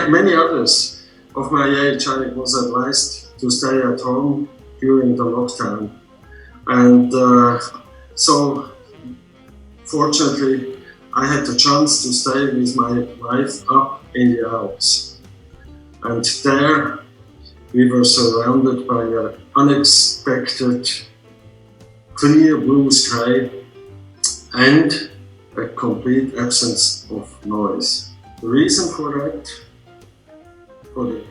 Like many others of my age, I was advised to stay at home during the lockdown. And so, fortunately, I had the chance to stay with my wife up in the Alps. And there we were surrounded by an unexpected clear blue sky and a complete absence of noise. The reason for that, for the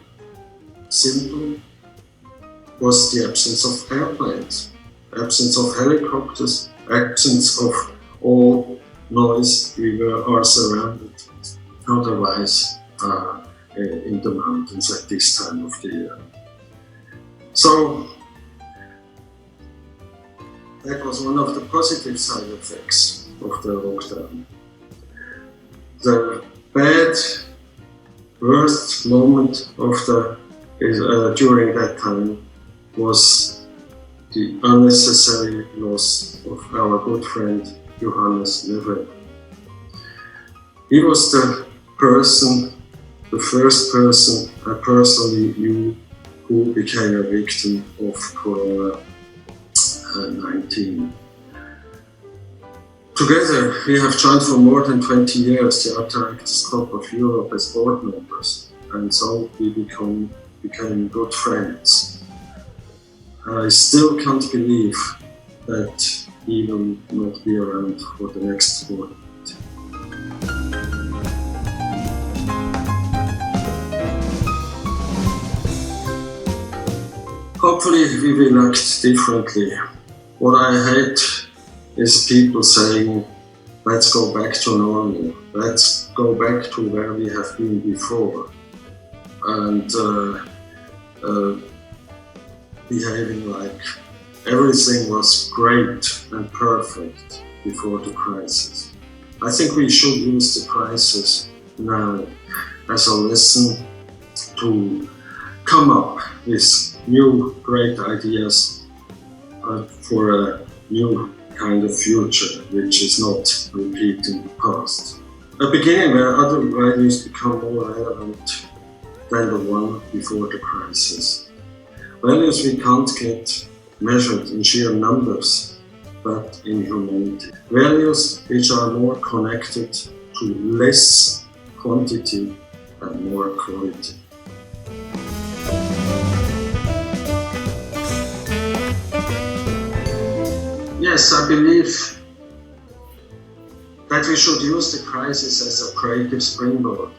simple, was the absence of airplanes, absence of helicopters, absence of all noise we are surrounded with. Otherwise, in the mountains at this time of the year. So that was one of the positive side effects of the lockdown. The bad, worst moment of during that time was the unnecessary loss of our good friend Johannes Never. He was the first person I personally knew who became a victim of Corona-19. Together, we have joined for more than 20 years the ADCE Club of Europe as board members, and so we became good friends. I still can't believe that he will not be around for the next board. Hopefully we will act differently. What I hate is people saying, let's go back to normal, let's go back to where we have been before, and behaving like everything was great and perfect before the crisis. I think we should use the crisis now as a lesson to come up with new great ideas for a new kind of future, which is not repeating the past. A beginning where other values become more relevant than the one before the crisis. Values we can't get measured in sheer numbers, but in humanity. Values which are more connected to less quantity and more quality. Yes, I believe that we should use the crisis as a creative springboard.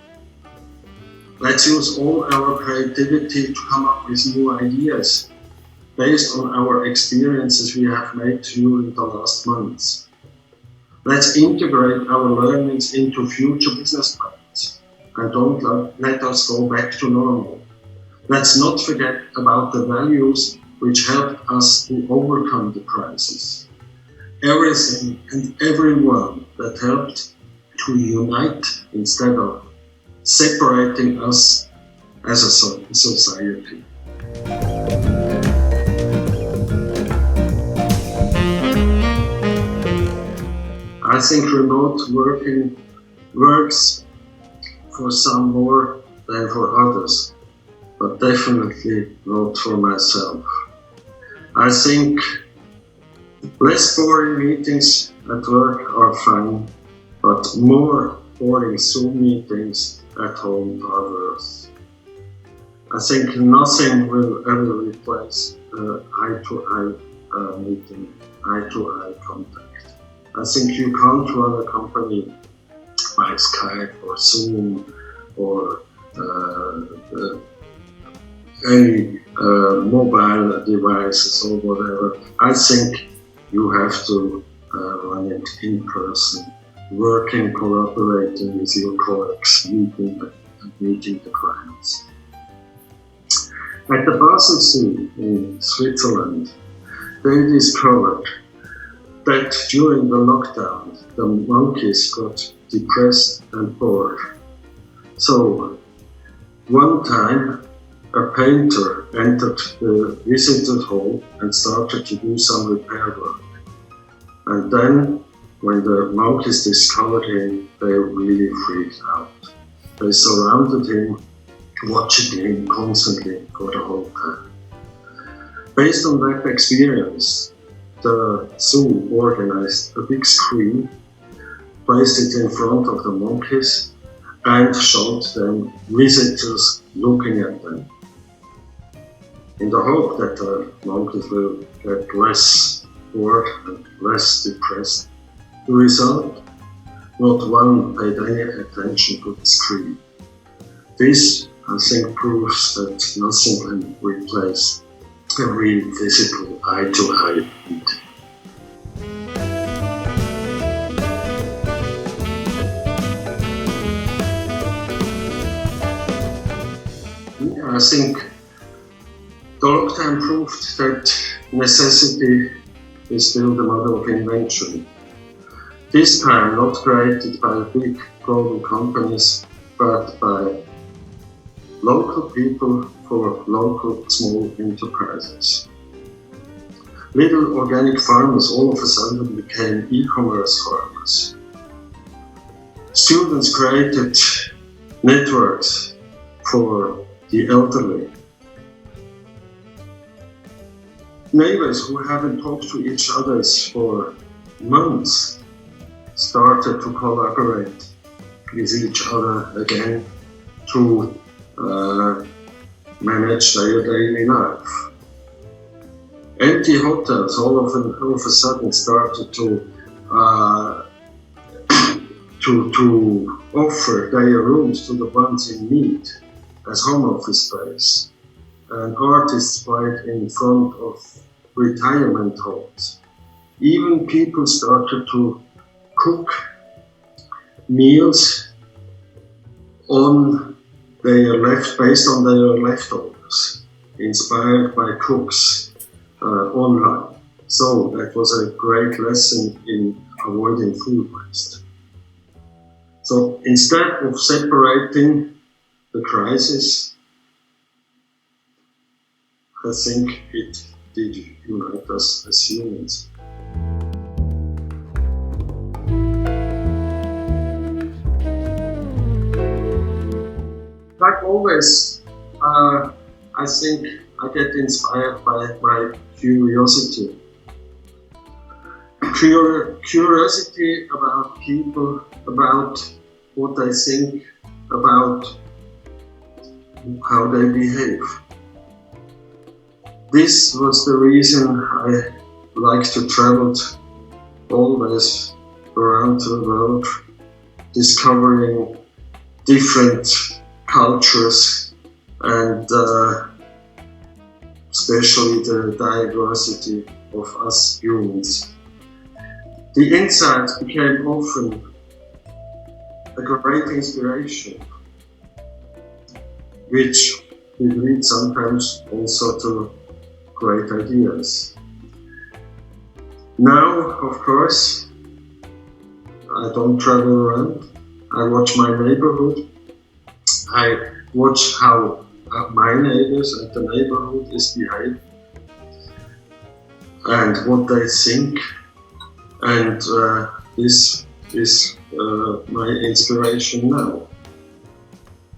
Let's use all our creativity to come up with new ideas based on our experiences we have made during the last months. Let's integrate our learnings into future business plans and don't let us go back to normal. Let's not forget about the values which helped us to overcome the crisis. Everything and everyone that helped to unite instead of separating us as a society. I think remote working works for some more than for others, but definitely not for myself. I think less boring meetings at work are fine, but more boring Zoom meetings at home are worse. I think nothing will ever replace eye-to-eye meeting, eye-to-eye contact. I think you can't run a company by Skype or Zoom or any mobile devices or whatever. I think you have to run it in person, working, collaborating with your colleagues, meeting the clients. At the Basel Zoo in Switzerland, they discovered that during the lockdown, the monkeys got depressed and bored. So, one time, a painter entered the visitor hall and started to do some repair work. And then, when the monkeys discovered him, they really freaked out. They surrounded him watch it in constantly for the whole time. Based on that experience, the zoo organized a big screen, placed it in front of the monkeys, and showed them visitors looking at them, in the hope that the monkeys will get less bored and less depressed. The result, not one paid any attention to the screen. This, I think, proves that nothing can replace a real physical eye-to-eye meeting. I think the lockdown proved that necessity is still the mother of invention. This time not created by big global companies, but by local people for local small enterprises. Little organic farmers all of a sudden became e-commerce farmers. Students created networks for the elderly. Neighbors who haven't talked to each other for months started to collaborate with each other again to manage their daily life. Empty hotels all of a sudden started to offer their rooms to the ones in need as home office space. And artists played in front of retirement homes. Even people started to cook meals based on their leftovers, inspired by cooks online. So that was a great lesson in avoiding food waste. So instead of separating the crisis, I think it did unite us as humans. Like always, I think I get inspired by my curiosity. Curiosity about people, about what they think, about how they behave. This was the reason I like to travel always around the world, discovering different cultures and especially the diversity of us humans. The insights became often a great inspiration, which will lead sometimes also to great ideas. Now, of course, I don't travel around. I watch my neighborhood. I watch how my neighbors and the neighborhood is behaving and what they think. And this is my inspiration now.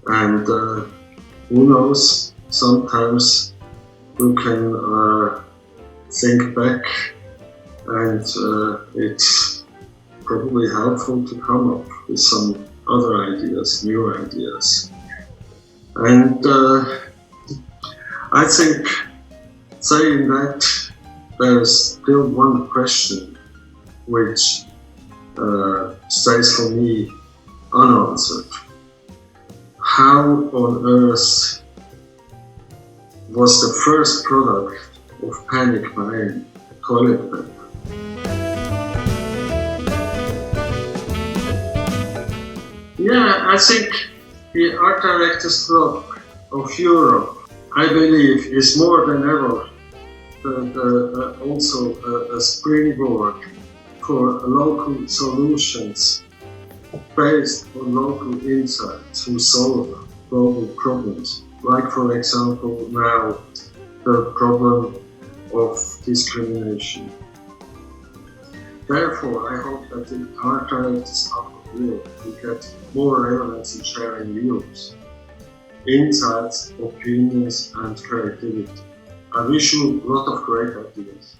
And who knows, sometimes we can think back and it's probably helpful to come up with some other ideas, new ideas. And I think saying that, there's still one question which stays for me unanswered. How on earth was the first product of panic buying toilet paper? Yeah, I think the Art Directors Club of Europe, I believe, is more than ever also a springboard for local solutions based on local insights to solve global problems. Like, for example, now the problem of discrimination. Therefore, I hope that the Art Directors Club of Europe will get more relevance in sharing views. insights, opinions, and creativity. I wish you a lot of great ideas.